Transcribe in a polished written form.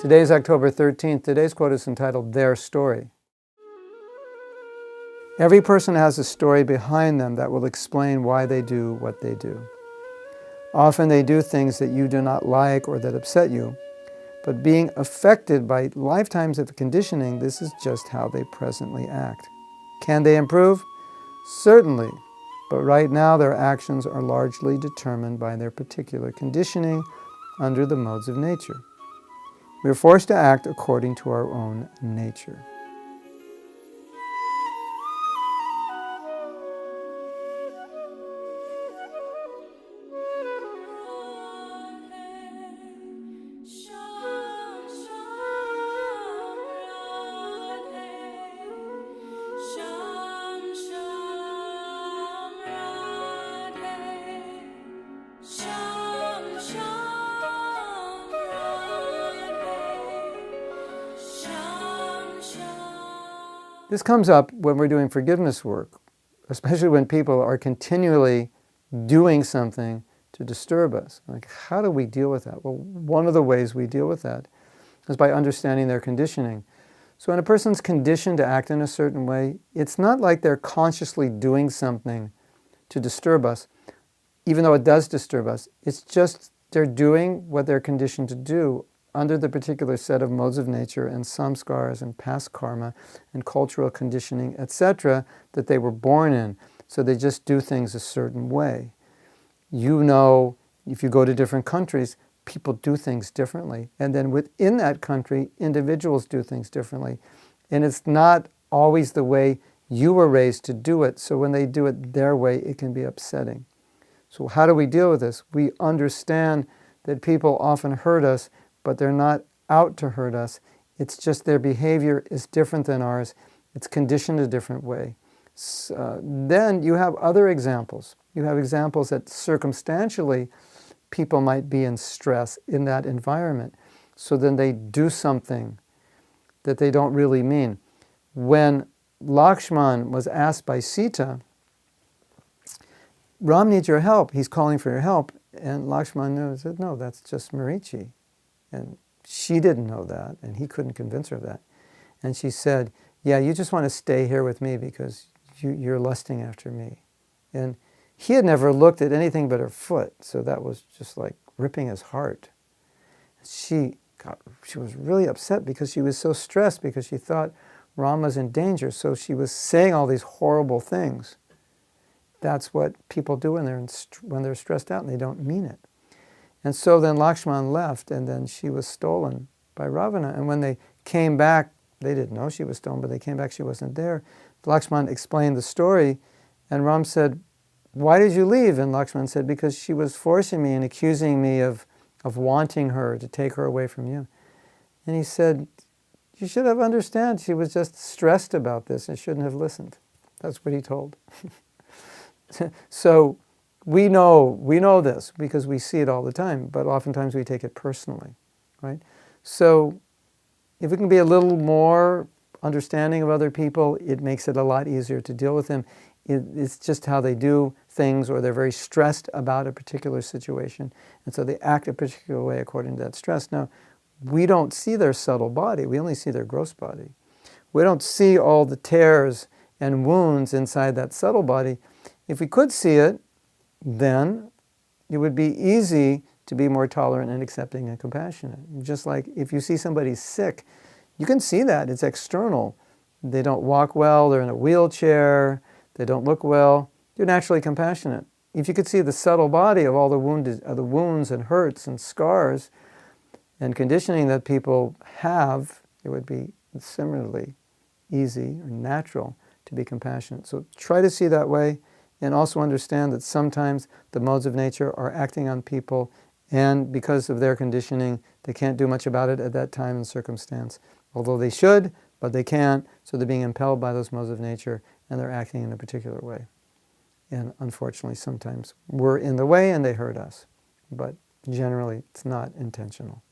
Today is October 13th. Today's quote is entitled, "Their Story." Every person has a story behind them that will explain why they do what they do. Often they do things that you do not like or that upset you, but being affected by lifetimes of conditioning, this is just how they presently act. Can they improve? Certainly, but right now their actions are largely determined by their particular conditioning under the modes of nature. We are forced to act according to our own nature. This comes up when we're doing forgiveness work, especially when people are continually doing something to disturb us. Like, how do we deal with that? Well, one of the ways we deal with that is by understanding their conditioning. So when a person's conditioned to act in a certain way, it's not like they're consciously doing something to disturb us, even though it does disturb us. It's just they're doing what they're conditioned to do under the particular set of modes of nature and samskars and past karma and cultural conditioning, etc., that they were born in. So they just do things a certain way. You know, if you go to different countries, people do things differently. And then within that country, individuals do things differently. And it's not always the way you were raised to do it. So when they do it their way, it can be upsetting. So how do we deal with this? We understand that people often hurt us, but they're not out to hurt us. It's just their behavior is different than ours. It's conditioned a different way. Then you have other examples. You have examples that circumstantially people might be in stress in that environment. So then they do something that they don't really mean. When Lakshman was asked by Sita, "Ram needs your help. He's calling for your help." And Lakshman said, "No, that's just Marichi." And she didn't know that, and he couldn't convince her of that. And she said, "Yeah, you just want to stay here with me because you're lusting after me." And he had never looked at anything but her foot, so that was just like ripping his heart. She was really upset because she was so stressed because she thought Ram was in danger, so she was saying all these horrible things. That's what people do when they're stressed out and they don't mean it. And so then Lakshman left, and then she was stolen by Ravana. And when they came back, they didn't know she was stolen, but they came back, she wasn't there. Lakshman explained the story, and Ram said, "Why did you leave?" And Lakshman said, "Because she was forcing me and accusing me of wanting her to take her away from you." And he said, "You should have understood. She was just stressed about this and shouldn't have listened." That's what he told. So we know this because we see it all the time, but oftentimes we take it personally, right? So if we can be a little more understanding of other people, it makes it a lot easier to deal with them. It's just how they do things, or they're very stressed about a particular situation, and so they act a particular way according to that stress. Now, we don't see their subtle body, we only see their gross body. We don't see all the tears and wounds inside that subtle body. If we could see it, then it would be easy to be more tolerant and accepting and compassionate. Just like if you see somebody sick, you can see that. It's external. They don't walk well, they're in a wheelchair, they don't look well. You're naturally compassionate. If you could see the subtle body of all the wounds and hurts and scars and conditioning that people have, it would be similarly easy or natural to be compassionate. So try to see that way. And also understand that sometimes the modes of nature are acting on people, and because of their conditioning, they can't do much about it at that time and circumstance. Although they should, but they can't, so they're being impelled by those modes of nature, and they're acting in a particular way. And unfortunately, sometimes we're in the way and they hurt us. But generally, it's not intentional.